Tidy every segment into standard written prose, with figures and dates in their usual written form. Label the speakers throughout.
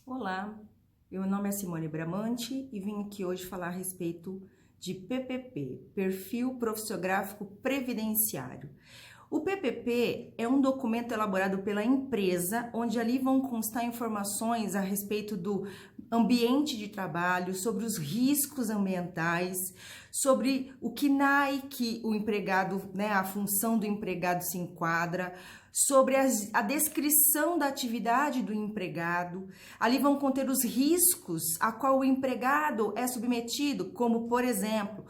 Speaker 1: Olá, meu nome é Simone Bramante e vim aqui hoje falar a respeito de PPP, Perfil Profissiográfico Previdenciário. O PPP é um documento elaborado pela empresa, onde ali vão constar informações a respeito do ambiente de trabalho, sobre os riscos ambientais, sobre o KNAI que o empregado, a função do empregado se enquadra, sobre a descrição da atividade do empregado. Ali vão conter os riscos a qual o empregado é submetido, como, por exemplo,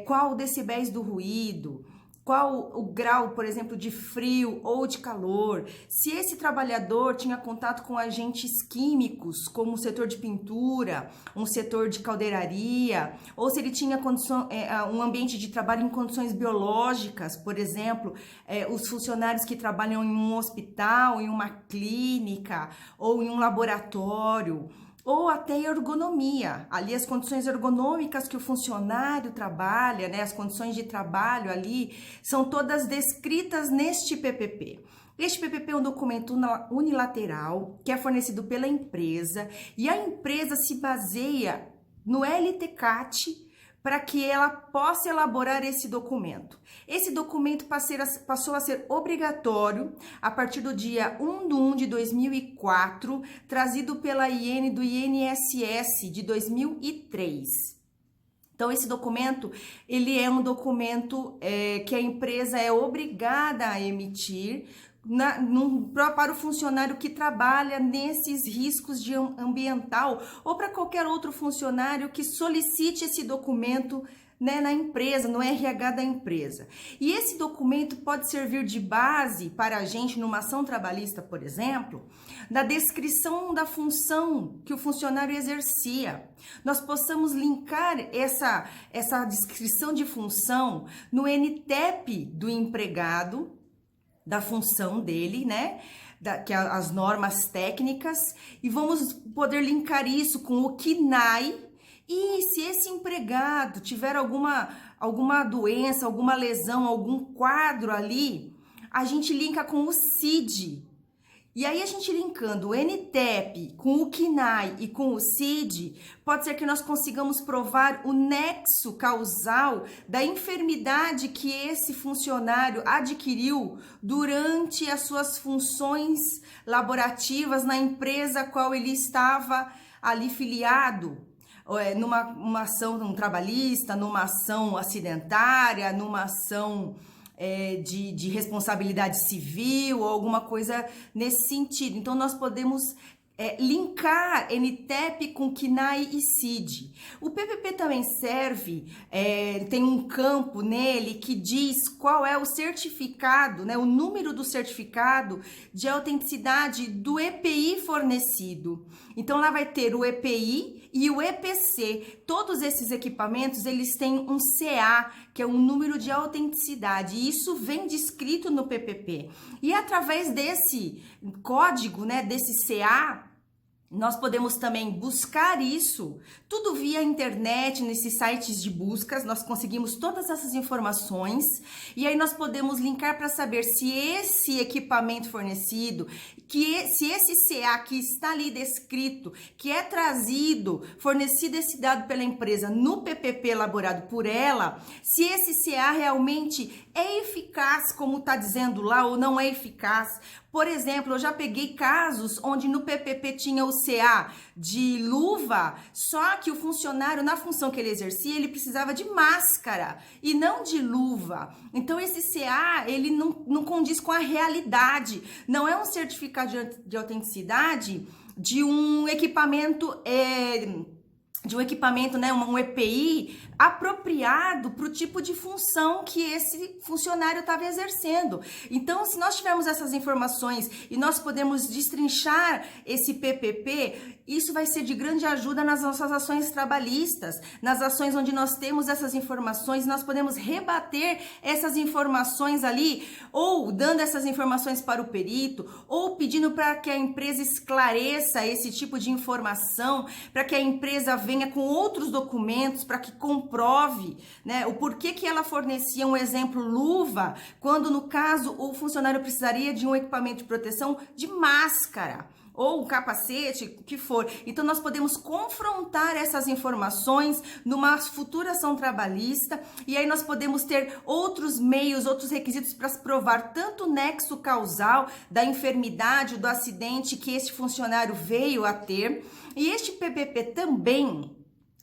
Speaker 1: qual decibéis do ruído, qual o grau, por exemplo, de frio ou de calor, se esse trabalhador tinha contato com agentes químicos, como o setor de pintura, um setor de caldeiraria, ou se ele tinha um ambiente de trabalho em condições biológicas, por exemplo, os funcionários que trabalham em um hospital, em uma clínica ou em um laboratório, ou até ergonomia, ali as condições ergonômicas que o funcionário trabalha, as condições de trabalho ali, são todas descritas neste PPP. Este PPP é um documento unilateral que é fornecido pela empresa e a empresa se baseia no LTCAT para que ela possa elaborar esse documento. Esse documento passou a ser obrigatório a partir do dia 1 de 2004, trazido pela IN do INSS de 2003. Então, esse documento, ele é um documento que a empresa é obrigada a emitir para o funcionário que trabalha nesses riscos de ambiental ou para qualquer outro funcionário que solicite esse documento na empresa, no RH da empresa. E esse documento pode servir de base para a gente numa ação trabalhista, por exemplo, na descrição da função que o funcionário exercia. Nós possamos linkar essa descrição de função no NTEP do empregado, da função dele, que é as normas técnicas, e vamos poder linkar isso com o KNAI. E se esse empregado tiver alguma doença, alguma lesão, algum quadro ali, a gente linka com o CID. E aí a gente linkando o NTEP com o KNAI e com o CID, pode ser que nós consigamos provar o nexo causal da enfermidade que esse funcionário adquiriu durante as suas funções laborativas na empresa a qual ele estava ali filiado. Numa ação trabalhista, numa ação acidentária, numa ação de responsabilidade civil ou alguma coisa nesse sentido. Então, nós podemos linkar NTEP com KNAI e CID. O PPP também serve, tem um campo nele que diz qual é o certificado, o número do certificado de autenticidade do EPI fornecido. Então, lá vai ter o EPI e o EPC. Todos esses equipamentos, eles têm um CA, que é um número de autenticidade, e isso vem descrito no PPP. E através desse código, desse CA, nós podemos também buscar isso, tudo via internet, nesses sites de buscas, nós conseguimos todas essas informações e aí nós podemos linkar para saber se esse equipamento fornecido, se esse CA que está ali descrito, que é trazido, fornecido esse dado pela empresa no PPP elaborado por ela, se esse CA realmente é eficaz, como está dizendo lá, ou não é eficaz. Por exemplo, eu já peguei casos onde no PPP tinha o CA de luva, só que o funcionário, na função que ele exercia, ele precisava de máscara e não de luva. Então, esse CA, ele não condiz com a realidade. Não é um certificado de autenticidade de um equipamento... um EPI apropriado para o tipo de função que esse funcionário estava exercendo. Então, se nós tivermos essas informações e nós podemos destrinchar esse PPP, isso vai ser de grande ajuda nas nossas ações trabalhistas, nas ações onde nós temos essas informações, nós podemos rebater essas informações ali, ou dando essas informações para o perito, ou pedindo para que a empresa esclareça esse tipo de informação, para que a empresa venha com outros documentos para que comprove, o porquê que ela fornecia um exemplo luva, quando no caso o funcionário precisaria de um equipamento de proteção de máscara. ou um capacete, o que for. Então, nós podemos confrontar essas informações numa futura ação trabalhista e aí nós podemos ter outros meios, outros requisitos para se provar tanto o nexo causal da enfermidade, do acidente que esse funcionário veio a ter. E este PPP também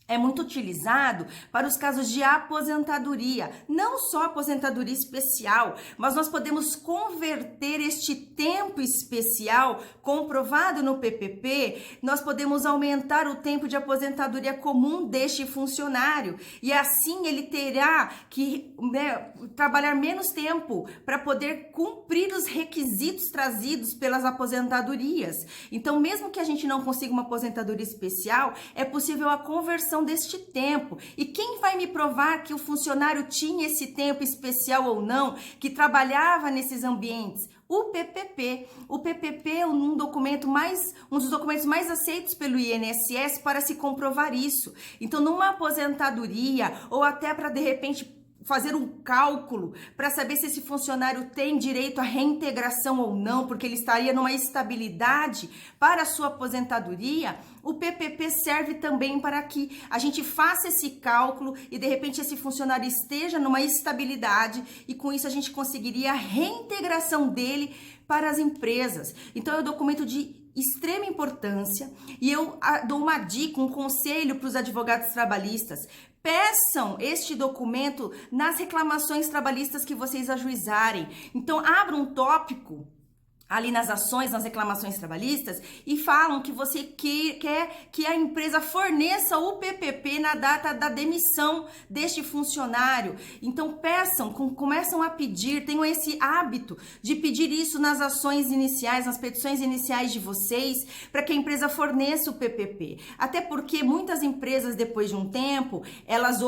Speaker 1: é muito utilizado para os casos de aposentadoria, não só aposentadoria especial, mas nós podemos converter este tempo especial comprovado no PPP, nós podemos aumentar o tempo de aposentadoria comum deste funcionário e assim ele terá que trabalhar menos tempo para poder cumprir os requisitos trazidos pelas aposentadorias. Então, mesmo que a gente não consiga uma aposentadoria especial, é possível a conversão deste tempo. E quem vai me provar que o funcionário tinha esse tempo especial ou não, que trabalhava nesses ambientes? O PPP. O PPP é um dos documentos mais aceitos pelo INSS para se comprovar isso. Então, numa aposentadoria ou até para, de repente, fazer um cálculo para saber se esse funcionário tem direito à reintegração ou não, porque ele estaria numa estabilidade para a sua aposentadoria, o PPP serve também para que a gente faça esse cálculo e de repente esse funcionário esteja numa estabilidade e com isso a gente conseguiria a reintegração dele para as empresas. Então é um documento de extrema importância e eu dou uma dica, um conselho para os advogados trabalhistas. Peçam este documento nas reclamações trabalhistas que vocês ajuizarem. Então, abra um tópico ali nas ações, nas reclamações trabalhistas e falam que você quer que a empresa forneça o PPP na data da demissão deste funcionário. Então peçam, começam a pedir, tenham esse hábito de pedir isso nas ações iniciais, nas petições iniciais de vocês, para que a empresa forneça o PPP. Até porque muitas empresas, depois de um tempo, elas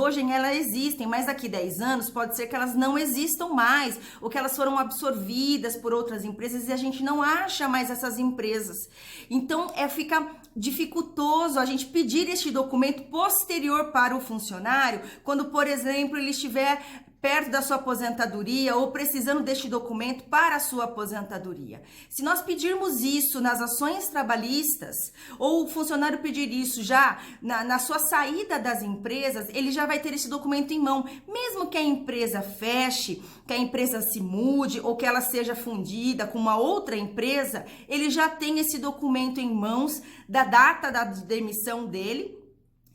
Speaker 1: existem, mas daqui 10 anos pode ser que elas não existam mais, ou que elas foram absorvidas por outras empresas e a gente não acha mais essas empresas. Então, fica dificultoso a gente pedir este documento posterior para o funcionário, quando, por exemplo, ele estiver perto da sua aposentadoria ou precisando deste documento para a sua aposentadoria. Se nós pedirmos isso nas ações trabalhistas, ou o funcionário pedir isso já na sua saída das empresas, ele já vai ter esse documento em mão. Mesmo que a empresa feche, que a empresa se mude ou que ela seja fundida com uma outra empresa, ele já tem esse documento em mãos da data da demissão dele.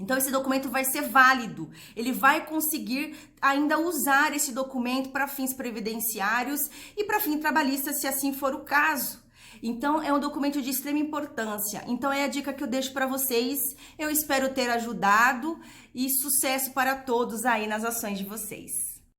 Speaker 1: Então, esse documento vai ser válido, ele vai conseguir ainda usar esse documento para fins previdenciários e para fim trabalhista, se assim for o caso. Então, é um documento de extrema importância. Então, é a dica que eu deixo para vocês. Eu espero ter ajudado e sucesso para todos aí nas ações de vocês.